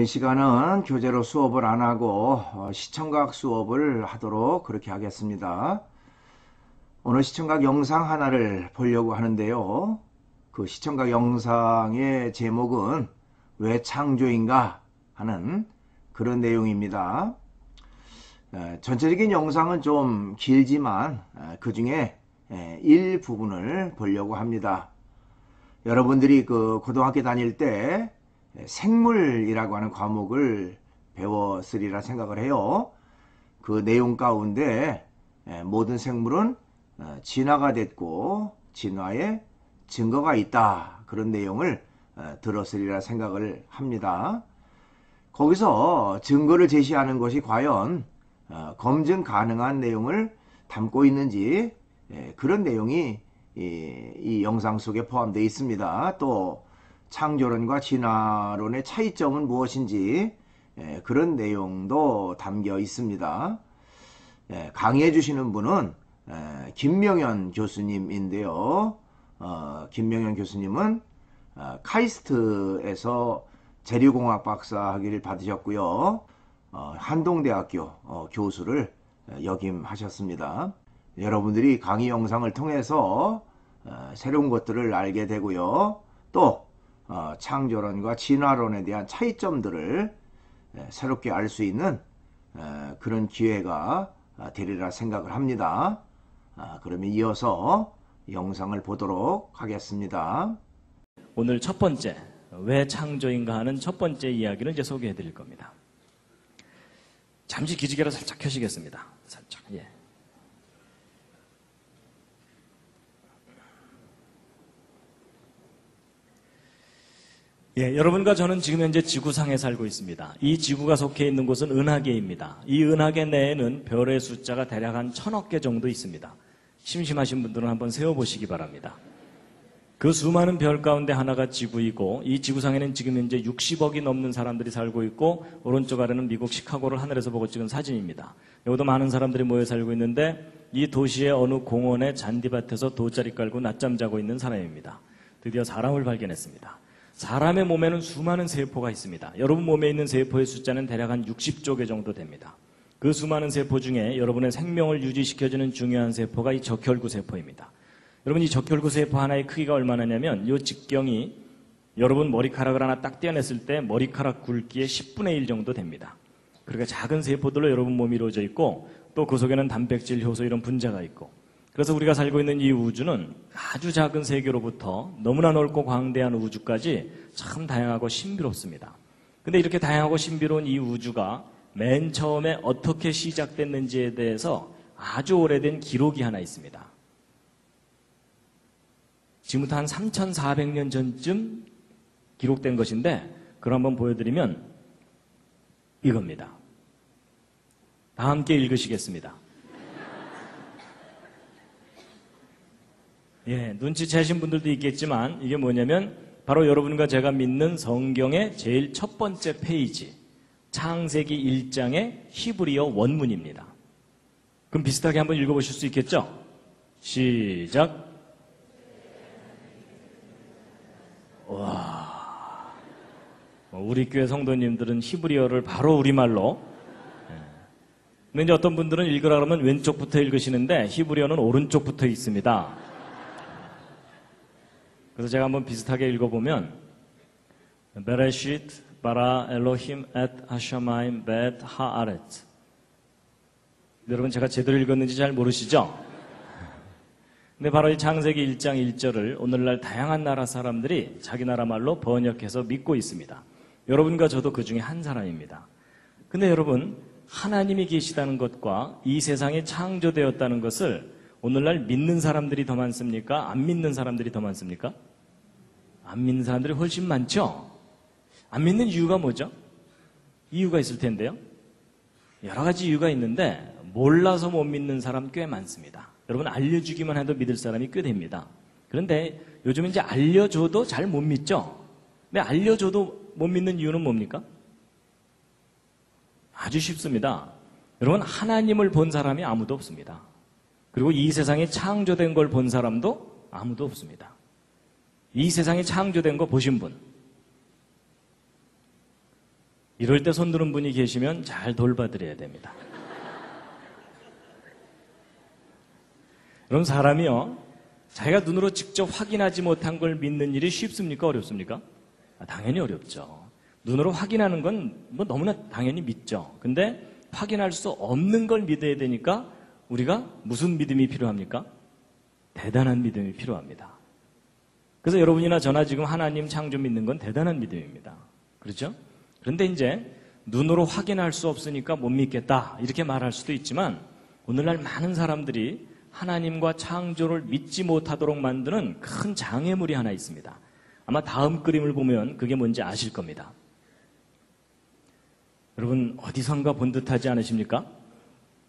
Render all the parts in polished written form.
이번 시간은 교재로 수업을 안 하고 시청각 수업을 하도록 그렇게 하겠습니다. 오늘 시청각 영상 하나를 보려고 하는데요. 그 시청각 영상의 제목은 왜 창조인가 하는 그런 내용입니다. 전체적인 영상은 좀 길지만 그 중에 일부분을 보려고 합니다. 여러분들이 그 고등학교 다닐 때 생물이라고 하는 과목을 배웠으리라 생각을 해요. 그 내용 가운데 모든 생물은 진화가 됐고 진화에 증거가 있다, 그런 내용을 들었으리라 생각을 합니다. 거기서 증거를 제시하는 것이 과연 검증 가능한 내용을 담고 있는지, 그런 내용이 이 영상 속에 포함되어 있습니다. 또 창조론과 진화론의 차이점은 무엇인지 그런 내용도 담겨 있습니다. 강의해 주시는 분은 김명현 교수님인데요. 김명현 교수님은 카이스트에서 재료공학 박사 학위를 받으셨고요. 한동대학교 교수를 역임하셨습니다. 여러분들이 강의 영상을 통해서 새로운 것들을 알게 되고요. 또 창조론과 진화론에 대한 차이점들을 새롭게 알 수 있는 그런 기회가 되리라 생각을 합니다. 그러면 이어서 영상을 보도록 하겠습니다. 오늘 첫 번째, 왜 창조인가 하는 첫 번째 이야기를 이제 소개해 드릴 겁니다. 잠시 기지개를 살짝 켜시겠습니다. 살짝, 예. 예, 여러분과 저는 지금 현재 지구상에 살고 있습니다. 이 지구가 속해 있는 곳은 은하계입니다. 이 은하계 내에는 별의 숫자가 대략 한 1000억 개 정도 있습니다. 심심하신 분들은 한번 세어보시기 바랍니다. 그 수많은 별 가운데 하나가 지구이고, 이 지구상에는 지금 현재 60억이 넘는 사람들이 살고 있고, 오른쪽 아래는 미국 시카고를 하늘에서 보고 찍은 사진입니다. 여기도 많은 사람들이 모여 살고 있는데, 이 도시의 어느 공원의 잔디밭에서 돗자리 깔고 낮잠 자고 있는 사람입니다. 드디어 사람을 발견했습니다. 사람의 몸에는 수많은 세포가 있습니다. 여러분 몸에 있는 세포의 숫자는 대략 한 60조 개 정도 됩니다. 그 수많은 세포 중에 여러분의 생명을 유지시켜주는 중요한 세포가 이 적혈구 세포입니다. 여러분, 이 적혈구 세포 하나의 크기가 얼마나냐면 이 직경이 여러분 머리카락을 하나 딱 떼어냈을 때 머리카락 굵기의 10분의 1 정도 됩니다. 그러니까 작은 세포들로 여러분 몸이 이루어져 있고, 또 그 속에는 단백질, 효소 이런 분자가 있고, 그래서 우리가 살고 있는 이 우주는 아주 작은 세계로부터 너무나 넓고 광대한 우주까지 참 다양하고 신비롭습니다. 근데 이렇게 다양하고 신비로운 이 우주가 맨 처음에 어떻게 시작됐는지에 대해서 아주 오래된 기록이 하나 있습니다. 지금부터 한 3400년 전쯤 기록된 것인데, 그걸 한번 보여드리면 이겁니다. 다 함께 읽으시겠습니다. 예, 눈치채신 분들도 있겠지만 이게 뭐냐면 바로 여러분과 제가 믿는 성경의 제일 첫 번째 페이지, 창세기 1장의 히브리어 원문입니다. 그럼 비슷하게 한번 읽어보실 수 있겠죠? 시작. 와, 우리 교회 성도님들은 히브리어를 바로 우리말로. 근데 이제 어떤 분들은 읽으라 그러면 왼쪽부터 읽으시는데 히브리어는 오른쪽부터 있습니다. 그래서 제가 한번 비슷하게 읽어보면 베레시트 바라 엘로힘 엣 하샤마임 벳 하아렛. 여러분, 제가 제대로 읽었는지 잘 모르시죠? 근데 바로 이 창세기 1장 1절을 오늘날 다양한 나라 사람들이 자기 나라 말로 번역해서 믿고 있습니다. 여러분과 저도 그 중에 한 사람입니다. 근데 여러분, 하나님이 계시다는 것과 이 세상이 창조되었다는 것을 오늘날 믿는 사람들이 더 많습니까? 안 믿는 사람들이 더 많습니까? 안 믿는 사람들이 훨씬 많죠? 안 믿는 이유가 뭐죠? 이유가 있을 텐데요. 여러 가지 이유가 있는데 몰라서 못 믿는 사람 꽤 많습니다. 여러분, 알려주기만 해도 믿을 사람이 꽤 됩니다. 그런데 요즘 이제 알려줘도 잘 못 믿죠? 근데 알려줘도 못 믿는 이유는 뭡니까? 아주 쉽습니다. 여러분, 하나님을 본 사람이 아무도 없습니다. 그리고 이 세상에 창조된 걸 본 사람도 아무도 없습니다. 이 세상에 창조된 거 보신 분, 이럴 때 손 드는 분이 계시면 잘 돌봐드려야 됩니다. 그럼 사람이요, 자기가 눈으로 직접 확인하지 못한 걸 믿는 일이 쉽습니까? 어렵습니까? 당연히 어렵죠. 눈으로 확인하는 건 뭐 너무나 당연히 믿죠. 근데 확인할 수 없는 걸 믿어야 되니까 우리가 무슨 믿음이 필요합니까? 대단한 믿음이 필요합니다. 그래서 여러분이나 저나 지금 하나님 창조 믿는 건 대단한 믿음입니다. 그렇죠? 그런데 이제 눈으로 확인할 수 없으니까 못 믿겠다 이렇게 말할 수도 있지만 오늘날 많은 사람들이 하나님과 창조를 믿지 못하도록 만드는 큰 장애물이 하나 있습니다. 아마 다음 그림을 보면 그게 뭔지 아실 겁니다. 여러분 어디선가 본 듯하지 않으십니까?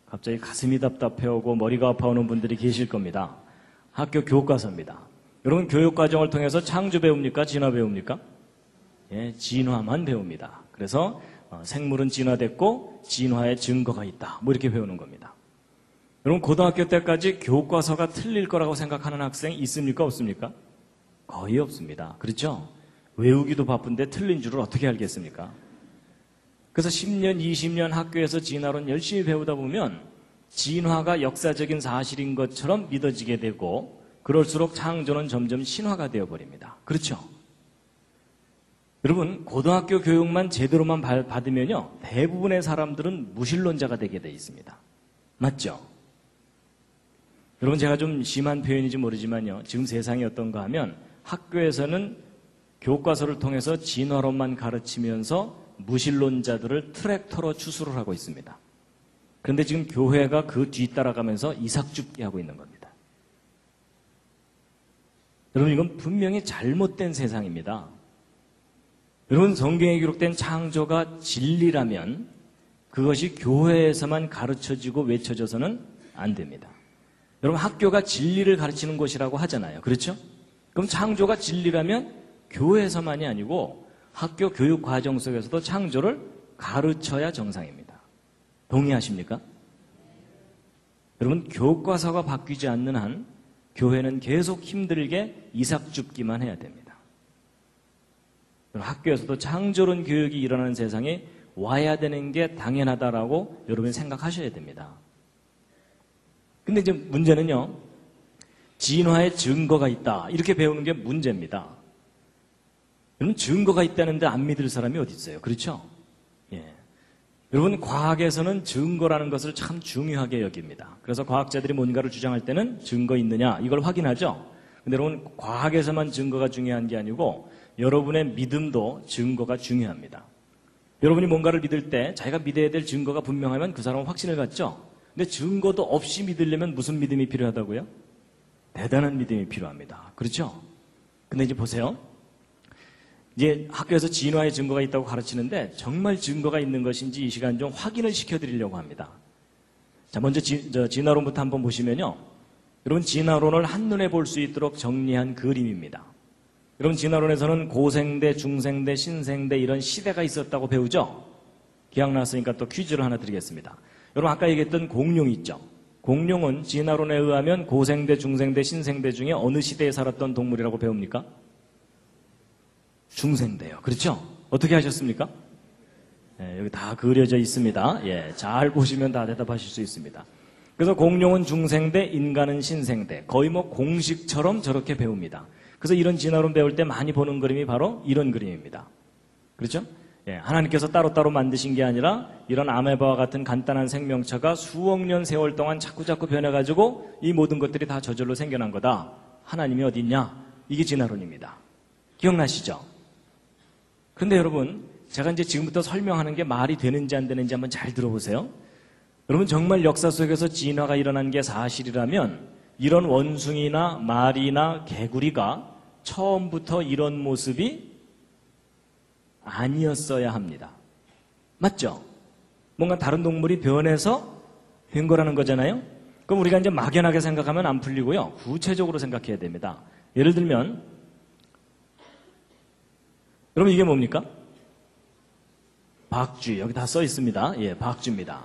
갑자기 가슴이 답답해오고 머리가 아파오는 분들이 계실 겁니다. 학교 교과서입니다. 여러분 교육과정을 통해서 창조 배웁니까? 진화 배웁니까? 예, 진화만 배웁니다. 그래서 생물은 진화됐고 진화의 증거가 있다. 뭐 이렇게 배우는 겁니다. 여러분 고등학교 때까지 교과서가 틀릴 거라고 생각하는 학생 있습니까? 없습니까? 거의 없습니다. 그렇죠? 외우기도 바쁜데 틀린 줄을 어떻게 알겠습니까? 그래서 10년, 20년 학교에서 진화론 열심히 배우다 보면 진화가 역사적인 사실인 것처럼 믿어지게 되고 그럴수록 창조는 점점 신화가 되어버립니다. 그렇죠? 여러분 고등학교 교육만 제대로만 받으면요 대부분의 사람들은 무신론자가 되게 돼 있습니다. 맞죠? 여러분 제가 좀 심한 표현인지 모르지만요 지금 세상이 어떤가 하면 학교에서는 교과서를 통해서 진화론만 가르치면서 무신론자들을 트랙터로 추수를 하고 있습니다. 그런데 지금 교회가 그 뒤따라가면서 이삭줍기 하고 있는 겁니다. 여러분 이건 분명히 잘못된 세상입니다. 여러분 성경에 기록된 창조가 진리라면 그것이 교회에서만 가르쳐지고 외쳐져서는 안 됩니다. 여러분 학교가 진리를 가르치는 곳이라고 하잖아요. 그렇죠? 그럼 창조가 진리라면 교회에서만이 아니고 학교 교육 과정 속에서도 창조를 가르쳐야 정상입니다. 동의하십니까? 여러분 교과서가 바뀌지 않는 한 교회는 계속 힘들게 이삭줍기만 해야 됩니다. 학교에서도 창조론 교육이 일어나는 세상에 와야 되는 게 당연하다라고 여러분이 생각하셔야 됩니다. 근데 이제 문제는요, 진화의 증거가 있다. 이렇게 배우는 게 문제입니다. 여러분, 증거가 있다는데 안 믿을 사람이 어디 있어요? 그렇죠? 예. 여러분, 과학에서는 증거라는 것을 참 중요하게 여깁니다. 그래서 과학자들이 뭔가를 주장할 때는 증거 있느냐, 이걸 확인하죠? 근데 여러분, 과학에서만 증거가 중요한 게 아니고 여러분의 믿음도 증거가 중요합니다. 여러분이 뭔가를 믿을 때 자기가 믿어야 될 증거가 분명하면 그 사람은 확신을 갖죠? 근데 증거도 없이 믿으려면 무슨 믿음이 필요하다고요? 대단한 믿음이 필요합니다. 그렇죠? 근데 이제 보세요. 이제 학교에서 진화의 증거가 있다고 가르치는데 정말 증거가 있는 것인지 이 시간 좀 확인을 시켜드리려고 합니다. 자, 먼저 진화론부터 한번 보시면요. 여러분, 진화론을 한눈에 볼 수 있도록 정리한 그림입니다. 여러분, 진화론에서는 고생대, 중생대, 신생대 이런 시대가 있었다고 배우죠? 기억났으니까 또 퀴즈를 하나 드리겠습니다. 여러분, 아까 얘기했던 공룡 있죠? 공룡은 진화론에 의하면 고생대, 중생대, 신생대 중에 어느 시대에 살았던 동물이라고 배웁니까? 중생대요. 그렇죠? 어떻게 하셨습니까? 네, 여기 다 그려져 있습니다. 예, 잘 보시면 다 대답하실 수 있습니다. 그래서 공룡은 중생대, 인간은 신생대. 거의 뭐 공식처럼 저렇게 배웁니다. 그래서 이런 진화론 배울 때 많이 보는 그림이 바로 이런 그림입니다. 그렇죠? 예, 하나님께서 따로따로 만드신 게 아니라 이런 아메바와 같은 간단한 생명체가 수억 년 세월 동안 자꾸자꾸 변해가지고 이 모든 것들이 다 저절로 생겨난 거다. 하나님이 어디 있냐? 이게 진화론입니다. 기억나시죠? 근데 여러분, 제가 이제 지금부터 설명하는 게 말이 되는지 안 되는지 한번 잘 들어보세요. 여러분, 정말 역사 속에서 진화가 일어난 게 사실이라면 이런 원숭이나 말이나 개구리가 처음부터 이런 모습이 아니었어야 합니다. 맞죠? 뭔가 다른 동물이 변해서 된 거라는 거잖아요? 그럼 우리가 이제 막연하게 생각하면 안 풀리고요. 구체적으로 생각해야 됩니다. 예를 들면, 여러분 이게 뭡니까? 박쥐. 여기 다 써 있습니다. 예, 박쥐입니다.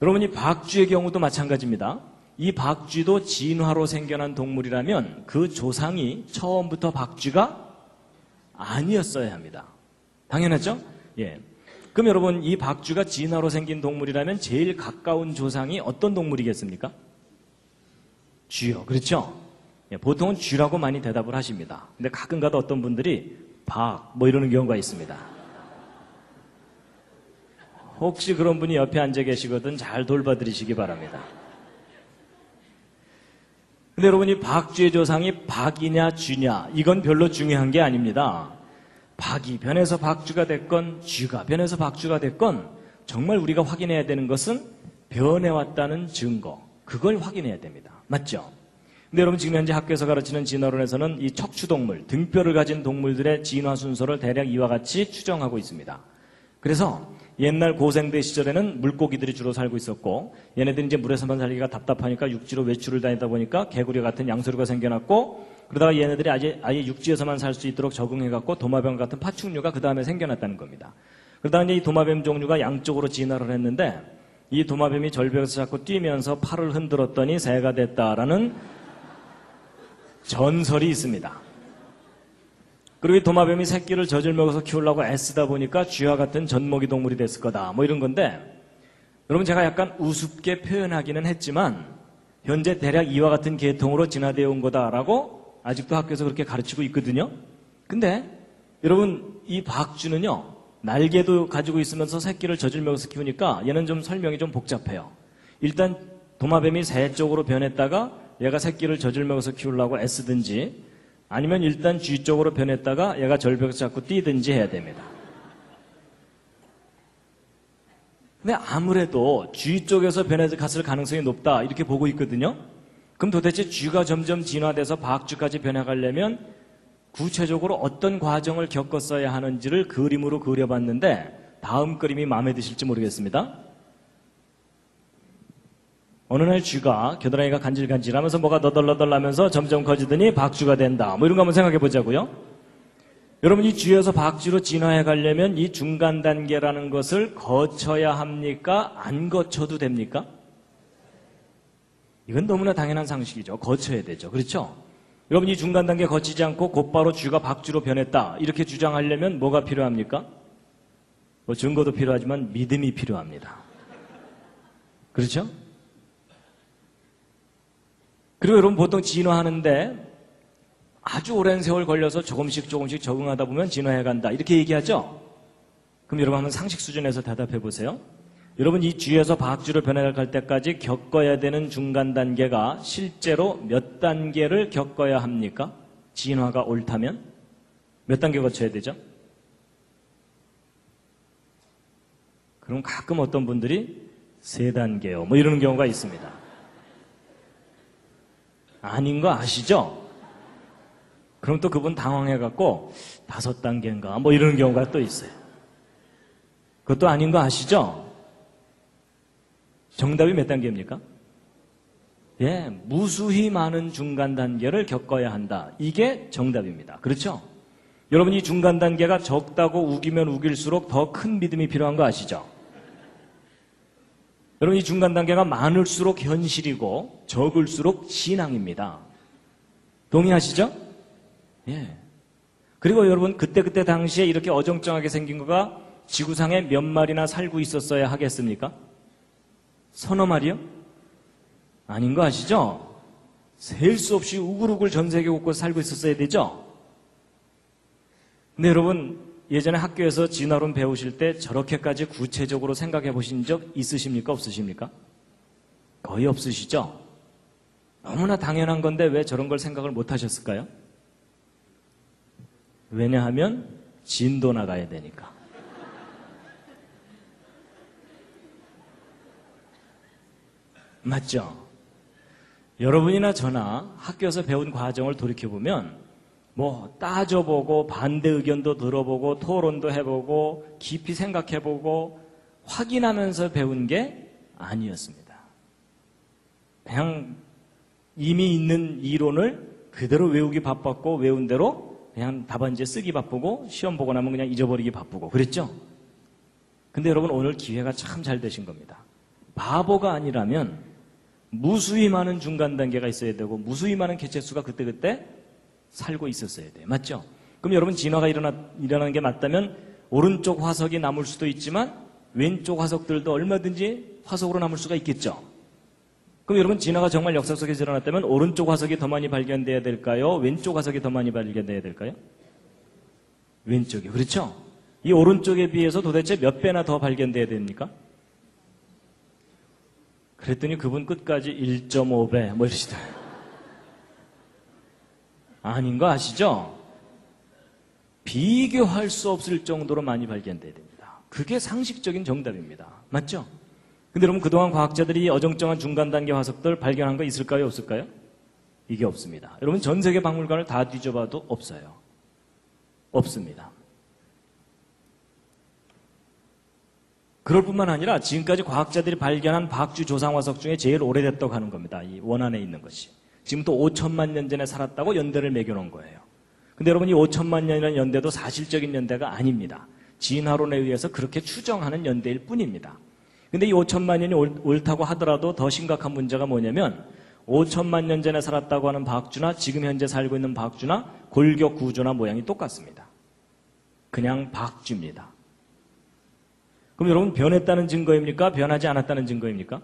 여러분 이 박쥐의 경우도 마찬가지입니다. 이 박쥐도 진화로 생겨난 동물이라면 그 조상이 처음부터 박쥐가 아니었어야 합니다. 당연하죠? 예. 그럼 여러분 이 박쥐가 진화로 생긴 동물이라면 제일 가까운 조상이 어떤 동물이겠습니까? 쥐요. 그렇죠? 예, 보통은 쥐라고 많이 대답을 하십니다. 근데 가끔가다 어떤 분들이 뭐 이러는 경우가 있습니다. 혹시 그런 분이 옆에 앉아 계시거든 잘 돌봐드리시기 바랍니다. 근데 여러분 이 박쥐의 조상이 박이냐 쥐냐 이건 별로 중요한 게 아닙니다. 박이 변해서 박쥐가 됐건 쥐가 변해서 박쥐가 됐건 정말 우리가 확인해야 되는 것은 변해왔다는 증거, 그걸 확인해야 됩니다. 맞죠? 근데 여러분 지금 현재 학교에서 가르치는 진화론에서는 이 척추동물, 등뼈를 가진 동물들의 진화 순서를 대략 이와 같이 추정하고 있습니다. 그래서 옛날 고생대 시절에는 물고기들이 주로 살고 있었고 얘네들이 이제 물에서만 살기가 답답하니까 육지로 외출을 다니다 보니까 개구리 같은 양서류가 생겨났고 그러다가 얘네들이 아예 육지에서만 살 수 있도록 적응해갖고 도마뱀 같은 파충류가 그 다음에 생겨났다는 겁니다. 그러다가 이제 이 도마뱀 종류가 양쪽으로 진화를 했는데 이 도마뱀이 절벽에서 자꾸 뛰면서 팔을 흔들었더니 새가 됐다라는 전설이 있습니다. 그리고 이 도마뱀이 새끼를 젖을 먹어서 키우려고 애쓰다 보니까 쥐와 같은 젖먹이 동물이 됐을 거다. 뭐 이런 건데 여러분 제가 약간 우습게 표현하기는 했지만 현재 대략 이와 같은 계통으로 진화되어 온 거다라고 아직도 학교에서 그렇게 가르치고 있거든요. 근데 여러분 이 박쥐는요 날개도 가지고 있으면서 새끼를 젖을 먹어서 키우니까 얘는 좀 설명이 좀 복잡해요. 일단 도마뱀이 새 쪽으로 변했다가 얘가 새끼를 젖을 먹어서 키우려고 애쓰든지 아니면 일단 쥐 쪽으로 변했다가 얘가 절벽에서 자꾸 뛰든지 해야 됩니다. 근데 아무래도 쥐 쪽에서 변해서 갔을 가능성이 높다 이렇게 보고 있거든요. 그럼 도대체 쥐가 점점 진화돼서 박쥐까지 변해가려면 구체적으로 어떤 과정을 겪었어야 하는지를 그림으로 그려봤는데 다음 그림이 마음에 드실지 모르겠습니다. 어느 날 쥐가 겨드랑이가 간질간질하면서 뭐가 너덜너덜하면서 점점 커지더니 박쥐가 된다. 뭐 이런 거 한번 생각해 보자고요. 여러분 이 쥐에서 박쥐로 진화해 가려면 이 중간 단계라는 것을 거쳐야 합니까? 안 거쳐도 됩니까? 이건 너무나 당연한 상식이죠. 거쳐야 되죠. 그렇죠? 여러분 이 중간 단계 거치지 않고 곧바로 쥐가 박쥐로 변했다. 이렇게 주장하려면 뭐가 필요합니까? 뭐 증거도 필요하지만 믿음이 필요합니다. 그렇죠? 그리고 여러분 보통 진화하는데 아주 오랜 세월 걸려서 조금씩 적응하다 보면 진화해 간다. 이렇게 얘기하죠? 그럼 여러분 한번 상식 수준에서 대답해 보세요. 여러분 이 쥐에서 박쥐로 변해갈 때까지 겪어야 되는 중간 단계가 실제로 몇 단계를 겪어야 합니까? 진화가 옳다면? 몇 단계 거쳐야 되죠? 그럼 가끔 어떤 분들이 3단계요. 뭐 이러는 경우가 있습니다. 아닌 거 아시죠? 그럼 또 그분 당황해갖고 5단계인가 뭐 이러는 경우가 또 있어요. 그것도 아닌 거 아시죠? 정답이 몇 단계입니까? 예, 무수히 많은 중간 단계를 겪어야 한다. 이게 정답입니다. 그렇죠? 여러분 이 중간 단계가 적다고 우기면 우길수록 더 큰 믿음이 필요한 거 아시죠? 여러분 이 중간 단계가 많을수록 현실이고 적을수록 신앙입니다. 동의하시죠? 예. 그리고 여러분 그때 당시에 이렇게 어정쩡하게 생긴 거가 지구상에 몇 마리나 살고 있었어야 하겠습니까? 서너 마리요? 아닌 거 아시죠? 셀 수 없이 우글우글 전 세계 곳곳 살고 있었어야 되죠? 근데 여러분 예전에 학교에서 진화론 배우실 때 저렇게까지 구체적으로 생각해 보신 적 있으십니까? 없으십니까? 거의 없으시죠? 너무나 당연한 건데 왜 저런 걸 생각을 못 하셨을까요? 왜냐하면 진도 나가야 되니까. 맞죠? 여러분이나 저나 학교에서 배운 과정을 돌이켜보면 뭐 따져보고 반대 의견도 들어보고 토론도 해보고 깊이 생각해보고 확인하면서 배운 게 아니었습니다. 그냥 이미 있는 이론을 그대로 외우기 바빴고 외운 대로 그냥 답안지에 쓰기 바쁘고 시험 보고 나면 그냥 잊어버리기 바쁘고 그랬죠? 근데 여러분 오늘 기회가 참 잘 되신 겁니다. 바보가 아니라면 무수히 많은 중간 단계가 있어야 되고 무수히 많은 개체수가 그때그때 살고 있었어야 돼요. 맞죠? 그럼 여러분 진화가 일어나는 게 맞다면 오른쪽 화석이 남을 수도 있지만 왼쪽 화석들도 얼마든지 화석으로 남을 수가 있겠죠. 그럼 여러분 진화가 정말 역사 속에서 일어났다면 오른쪽 화석이 더 많이 발견돼야 될까요? 왼쪽 화석이 더 많이 발견돼야 될까요? 왼쪽이. 그렇죠? 이 오른쪽에 비해서 도대체 몇 배나 더 발견돼야 됩니까? 그랬더니 그분 끝까지 1.5배 뭐 이러시더라고요. 아닌 거 아시죠? 비교할 수 없을 정도로 많이 발견돼야 됩니다. 그게 상식적인 정답입니다. 맞죠? 근데 여러분 그동안 과학자들이 어정쩡한 중간 단계 화석들 발견한 거 있을까요? 없을까요? 이게 없습니다. 여러분 전 세계 박물관을 다 뒤져봐도 없어요. 없습니다. 그럴 뿐만 아니라 지금까지 과학자들이 발견한 박쥐 조상 화석 중에 제일 오래됐다고 하는 겁니다. 이 원안에 있는 것이. 지금부터 5천만 년 전에 살았다고 연대를 매겨놓은 거예요. 근데 여러분 이 5천만 년이라는 연대도 사실적인 연대가 아닙니다. 진화론에 의해서 그렇게 추정하는 연대일 뿐입니다. 근데 이 5천만 년이 옳다고 하더라도 더 심각한 문제가 뭐냐면 5천만 년 전에 살았다고 하는 박쥐나 지금 현재 살고 있는 박쥐나 골격 구조나 모양이 똑같습니다. 그냥 박쥐입니다. 그럼 여러분 변했다는 증거입니까? 변하지 않았다는 증거입니까?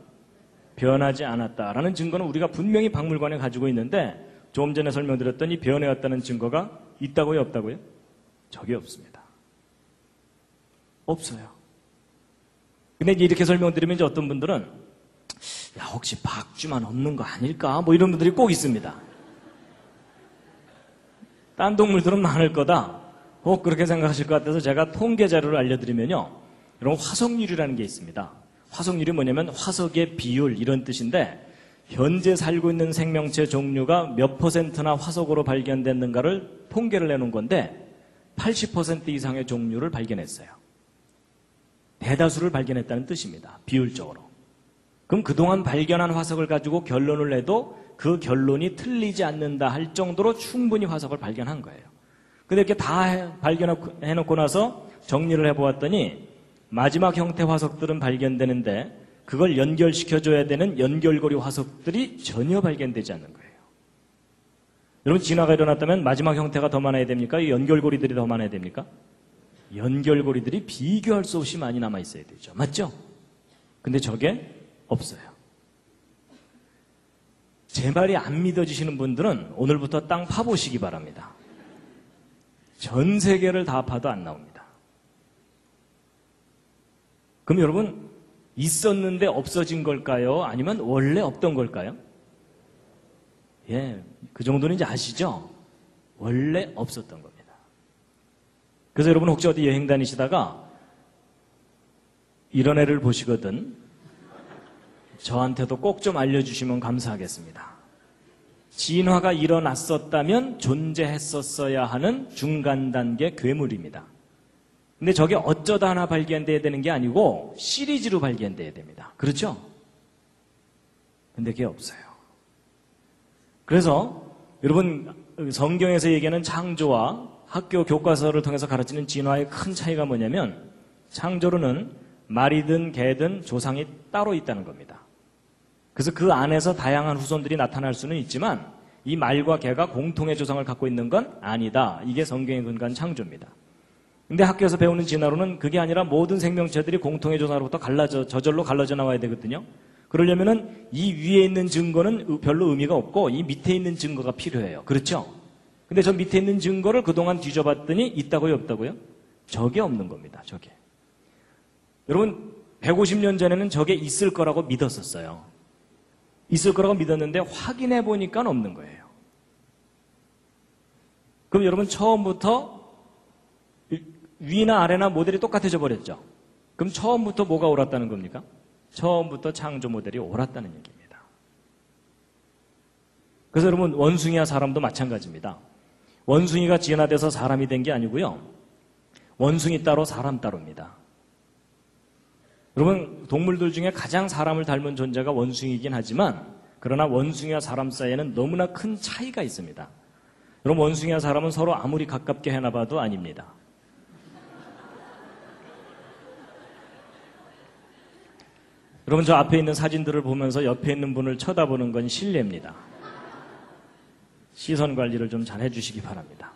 변하지 않았다라는 증거는 우리가 분명히 박물관에 가지고 있는데 조금 전에 설명드렸더니 변해왔다는 증거가 있다고요? 없다고요? 저게 없습니다. 없어요. 근데 이렇게 설명드리면 이제 어떤 분들은 야 혹시 박쥐만 없는 거 아닐까? 뭐 이런 분들이 꼭 있습니다. 딴 동물들은 많을 거다. 꼭 그렇게 생각하실 것 같아서 제가 통계 자료를 알려드리면요. 여러분 화석률이라는 게 있습니다. 화석률이 뭐냐면 화석의 비율 이런 뜻인데 현재 살고 있는 생명체 종류가 몇 %나 화석으로 발견됐는가를 통계를 내놓은 건데 80% 이상의 종류를 발견했어요. 대다수를 발견했다는 뜻입니다. 비율적으로. 그럼 그동안 발견한 화석을 가지고 결론을 내도 그 결론이 틀리지 않는다 할 정도로 충분히 화석을 발견한 거예요. 근데 이렇게 다 발견해놓고 나서 정리를 해보았더니 마지막 형태 화석들은 발견되는데 그걸 연결시켜줘야 되는 연결고리 화석들이 전혀 발견되지 않는 거예요. 여러분 진화가 일어났다면 마지막 형태가 더 많아야 됩니까? 이 연결고리들이 더 많아야 됩니까? 연결고리들이 비교할 수 없이 많이 남아 있어야 되죠. 맞죠? 근데 저게 없어요. 제 말이 안 믿어지시는 분들은 오늘부터 땅 파보시기 바랍니다. 전 세계를 다 파도 안 나옵니다. 그럼 여러분 있었는데 없어진 걸까요? 아니면 원래 없던 걸까요? 예, 그 정도는 이제 아시죠? 원래 없었던 겁니다. 그래서 여러분 혹시 어디 여행 다니시다가 이런 애를 보시거든 저한테도 꼭 좀 알려주시면 감사하겠습니다. 진화가 일어났었다면 존재했었어야 하는 중간 단계 괴물입니다. 근데 저게 어쩌다 하나 발견돼야 되는 게 아니고 시리즈로 발견돼야 됩니다. 그렇죠? 근데 그게 없어요. 그래서 여러분 성경에서 얘기하는 창조와 학교 교과서를 통해서 가르치는 진화의 큰 차이가 뭐냐면 창조로는 말이든 개든 조상이 따로 있다는 겁니다. 그래서 그 안에서 다양한 후손들이 나타날 수는 있지만 이 말과 개가 공통의 조상을 갖고 있는 건 아니다. 이게 성경에 근거한 창조입니다. 근데 학교에서 배우는 진화로는 그게 아니라 모든 생명체들이 공통의 조상으로부터 저절로 갈라져 나와야 되거든요. 그러려면은 이 위에 있는 증거는 별로 의미가 없고 이 밑에 있는 증거가 필요해요. 그렇죠? 근데 저 밑에 있는 증거를 그동안 뒤져봤더니 있다고요, 없다고요? 저게 없는 겁니다. 저게. 여러분 150년 전에는 저게 있을 거라고 믿었었어요. 있을 거라고 믿었는데 확인해 보니까 없는 거예요. 그럼 여러분 처음부터 위나 아래나 모델이 똑같아져 버렸죠. 그럼 처음부터 뭐가 옳았다는 겁니까? 처음부터 창조 모델이 옳았다는 얘기입니다. 그래서 여러분 원숭이와 사람도 마찬가지입니다. 원숭이가 진화돼서 사람이 된 게 아니고요. 원숭이 따로 사람 따로입니다. 여러분 동물들 중에 가장 사람을 닮은 존재가 원숭이긴 하지만 그러나 원숭이와 사람 사이에는 너무나 큰 차이가 있습니다. 여러분 원숭이와 사람은 서로 아무리 가깝게 해놔봐도 아닙니다. 여러분 저 앞에 있는 사진들을 보면서 옆에 있는 분을 쳐다보는 건 실례입니다. 시선 관리를 좀 잘 해주시기 바랍니다.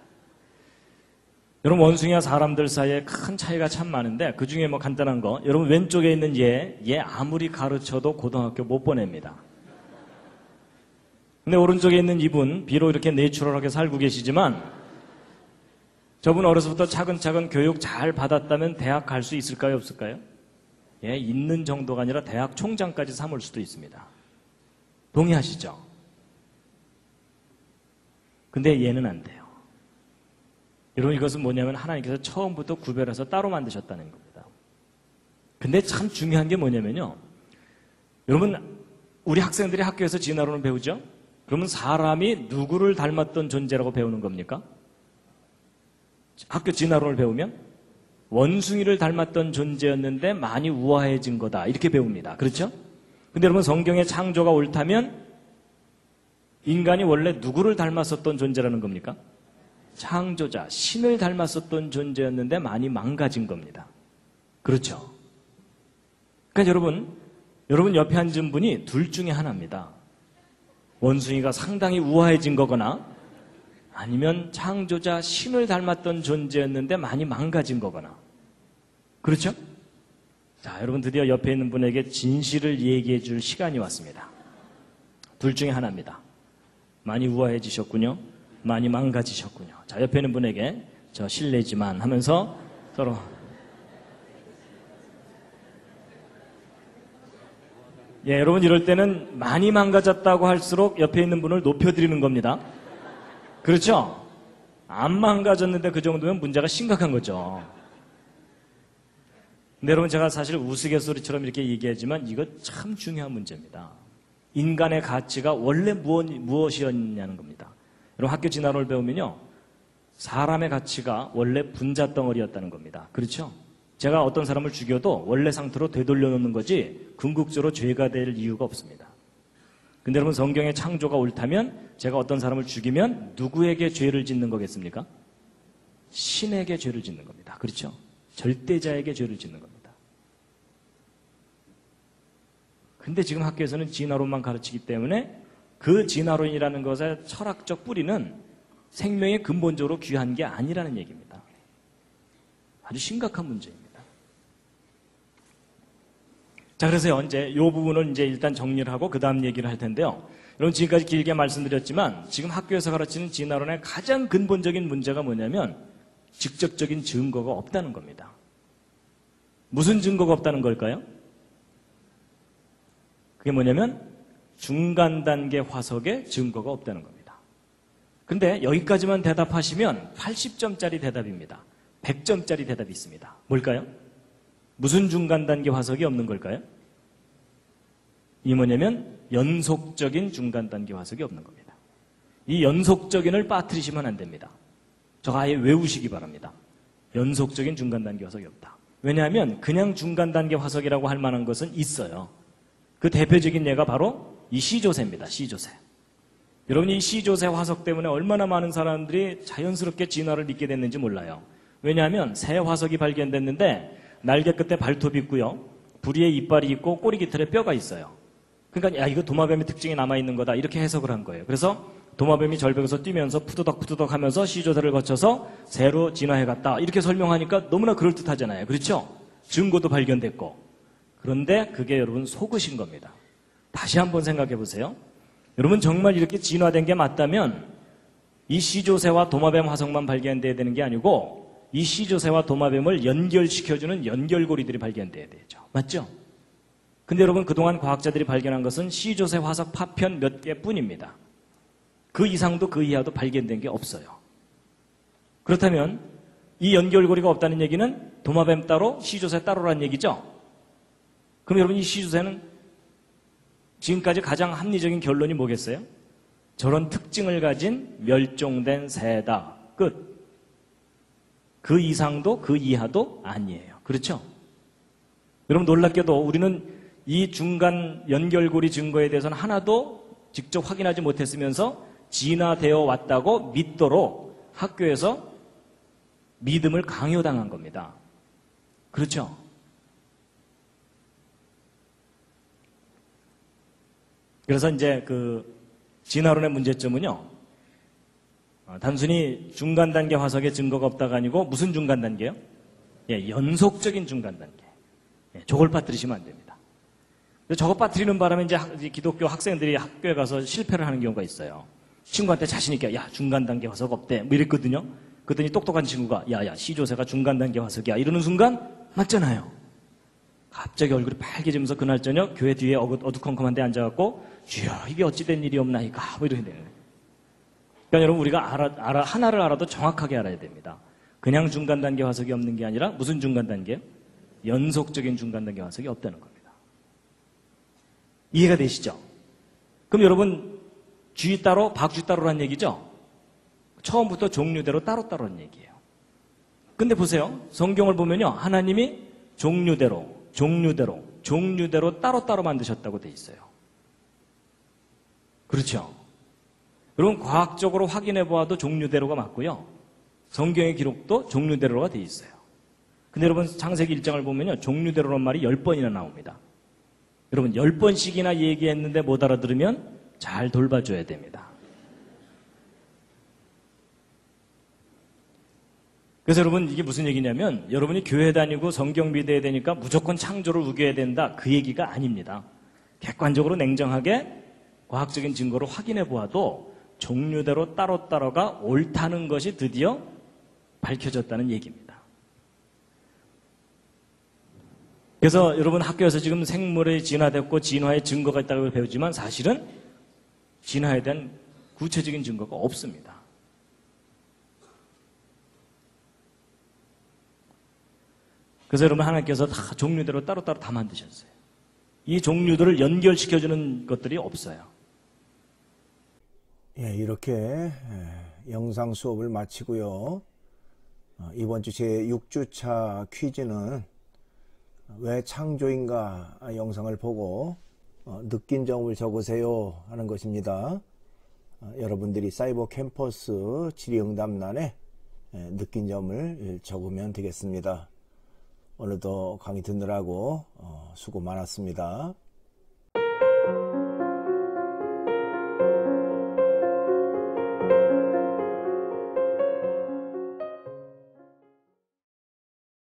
여러분, 원숭이와 사람들 사이에 큰 차이가 참 많은데 그 중에 뭐 간단한 거, 여러분 왼쪽에 있는 얘 아무리 가르쳐도 고등학교 못 보냅니다. 근데 오른쪽에 있는 이분, 비록 이렇게 내추럴하게 살고 계시지만 저분 어려서부터 차근차근 교육 잘 받았다면 대학 갈 수 있을까요, 없을까요? 예, 있는 정도가 아니라 대학 총장까지 삼을 수도 있습니다. 동의하시죠? 근데 얘는 안 돼요. 여러분, 이것은 뭐냐면 하나님께서 처음부터 구별해서 따로 만드셨다는 겁니다. 근데 참 중요한 게 뭐냐면요. 여러분, 우리 학생들이 학교에서 진화론을 배우죠? 그러면 사람이 누구를 닮았던 존재라고 배우는 겁니까? 학교 진화론을 배우면 원숭이를 닮았던 존재였는데 많이 우아해진 거다, 이렇게 배웁니다. 그렇죠? 근데 여러분, 성경의 창조가 옳다면 인간이 원래 누구를 닮았었던 존재라는 겁니까? 창조자, 신을 닮았었던 존재였는데 많이 망가진 겁니다. 그렇죠? 그러니까 여러분 옆에 앉은 분이 둘 중에 하나입니다. 원숭이가 상당히 우아해진 거거나 아니면 창조자 신을 닮았던 존재였는데 많이 망가진 거거나. 그렇죠? 자, 여러분 드디어 옆에 있는 분에게 진실을 얘기해 줄 시간이 왔습니다. 둘 중에 하나입니다. 많이 우아해지셨군요. 많이 망가지셨군요. 자, 옆에 있는 분에게 저 실례지만 하면서 서로 예, 여러분 이럴 때는 많이 망가졌다고 할수록 옆에 있는 분을 높여드리는 겁니다. 그렇죠? 안 망가졌는데 그 정도면 문제가 심각한 거죠. 근데 여러분, 제가 사실 우스갯소리처럼 이렇게 얘기하지만 이거 참 중요한 문제입니다. 인간의 가치가 원래 무엇이었냐는 겁니다. 여러분, 학교 진화론을 배우면요, 사람의 가치가 원래 분자덩어리였다는 겁니다. 그렇죠? 제가 어떤 사람을 죽여도 원래 상태로 되돌려 놓는 거지 궁극적으로 죄가 될 이유가 없습니다. 근데 여러분, 성경의 창조가 옳다면 제가 어떤 사람을 죽이면 누구에게 죄를 짓는 거겠습니까? 신에게 죄를 짓는 겁니다. 그렇죠? 절대자에게 죄를 짓는 겁니다. 근데 지금 학교에서는 진화론만 가르치기 때문에 그 진화론이라는 것의 철학적 뿌리는 생명이 근본적으로 귀한 게 아니라는 얘기입니다. 아주 심각한 문제입니다. 자, 그래서 이제 이 부분을 이제 일단 정리를 하고 그 다음 얘기를 할 텐데요. 여러분, 지금까지 길게 말씀드렸지만 지금 학교에서 가르치는 진화론의 가장 근본적인 문제가 뭐냐면 직접적인 증거가 없다는 겁니다. 무슨 증거가 없다는 걸까요? 그게 뭐냐면 중간 단계 화석에 증거가 없다는 겁니다. 근데 여기까지만 대답하시면 80점짜리 대답입니다. 100점짜리 대답이 있습니다. 뭘까요? 무슨 중간 단계 화석이 없는 걸까요? 이 뭐냐면 연속적인 중간 단계 화석이 없는 겁니다. 이 연속적인을 빠뜨리시면 안 됩니다. 저거 아예 외우시기 바랍니다. 연속적인 중간 단계 화석이 없다. 왜냐하면 그냥 중간 단계 화석이라고 할 만한 것은 있어요. 그 대표적인 예가 바로 이 C조새입니다. C조새. 여러분이 이 C조새 화석 때문에 얼마나 많은 사람들이 자연스럽게 진화를 믿게 됐는지 몰라요. 왜냐하면 새 화석이 발견됐는데 날개 끝에 발톱이 있고요, 부리에 이빨이 있고 꼬리 깃털에 뼈가 있어요. 그러니까 야, 이거 도마뱀의 특징이 남아있는 거다, 이렇게 해석을 한 거예요. 그래서 도마뱀이 절벽에서 뛰면서 푸드덕 하면서 C조새를 거쳐서 새로 진화해갔다, 이렇게 설명하니까 너무나 그럴듯하잖아요. 그렇죠? 증거도 발견됐고. 그런데 그게 여러분 속으신 겁니다. 다시 한번 생각해 보세요. 여러분, 정말 이렇게 진화된 게 맞다면 이 C조새와 도마뱀 화석만 발견돼야 되는 게 아니고 이 C조새와 도마뱀을 연결시켜주는 연결고리들이 발견돼야 되죠. 맞죠? 근데 여러분, 그동안 과학자들이 발견한 것은 C조새 화석 파편 몇 개뿐입니다. 그 이상도 그 이하도 발견된 게 없어요. 그렇다면 이 연결고리가 없다는 얘기는 도마뱀 따로 C조새 따로란 얘기죠? 그럼 여러분, 이 C조새는 지금까지 가장 합리적인 결론이 뭐겠어요? 저런 특징을 가진 멸종된 새다. 끝. 그 이상도 그 이하도 아니에요. 그렇죠? 여러분, 놀랍게도 우리는 이 중간 연결고리 증거에 대해서는 하나도 직접 확인하지 못했으면서 진화되어 왔다고 믿도록 학교에서 믿음을 강요당한 겁니다. 그렇죠? 그래서 이제 그 진화론의 문제점은요, 단순히 중간 단계 화석에 증거가 없다가 아니고 무슨 중간 단계요? 예, 연속적인 중간 단계. 예, 저걸 빠뜨리시면 안 됩니다. 저거 빠뜨리는 바람에 이제 기독교 학생들이 학교에 가서 실패를 하는 경우가 있어요. 친구한테 자신있게, 야, 중간 단계 화석 없대. 뭐 이랬거든요. 그랬더니 똑똑한 친구가, 야, 시조새가 중간 단계 화석이야. 이러는 순간, 맞잖아요. 갑자기 얼굴이 빨개지면서 그날 저녁 교회 뒤에 어두컴컴한 데 앉아갖고, 주여, 이게 어찌된 일이 없나이까. 뭐 이러게 되는 거예요. 그러니까 여러분, 우리가 하나를 알아도 정확하게 알아야 됩니다. 그냥 중간 단계 화석이 없는 게 아니라, 무슨 중간 단계요? 연속적인 중간 단계 화석이 없다는 겁니다. 이해가 되시죠? 그럼 여러분, 쥐 따로, 박쥐 따로란 얘기죠? 처음부터 종류대로 따로따로란 얘기예요. 근데 보세요. 성경을 보면요. 하나님이 종류대로 따로따로 만드셨다고 돼 있어요. 그렇죠? 여러분, 과학적으로 확인해 보아도 종류대로가 맞고요. 성경의 기록도 종류대로가 돼 있어요. 근데 여러분, 창세기 1장을 보면요. 종류대로란 말이 10번이나 나옵니다. 여러분 10번씩이나 얘기했는데 못 알아들으면 잘 돌봐줘야 됩니다. 그래서 여러분 이게 무슨 얘기냐면 여러분이 교회 다니고 성경 믿어야 되니까 무조건 창조를 우겨야 된다 그 얘기가 아닙니다. 객관적으로 냉정하게 과학적인 증거로 확인해 보아도 종류대로 따로따로가 옳다는 것이 드디어 밝혀졌다는 얘기입니다. 그래서 여러분 학교에서 지금 생물이 진화됐고 진화의 증거가 있다고 배우지만 사실은 진화에 대한 구체적인 증거가 없습니다. 그래서 여러분 하나님께서 다 종류대로 따로따로 다 만드셨어요. 이 종류들을 연결시켜주는 것들이 없어요. 예, 이렇게 영상 수업을 마치고요. 이번 주 제 6주차 퀴즈는 왜 창조인가 영상을 보고 느낀 점을 적으세요 하는 것입니다. 여러분들이 사이버 캠퍼스 질의응답란에 느낀 점을 적으면 되겠습니다. 오늘도 강의 듣느라고 수고 많았습니다.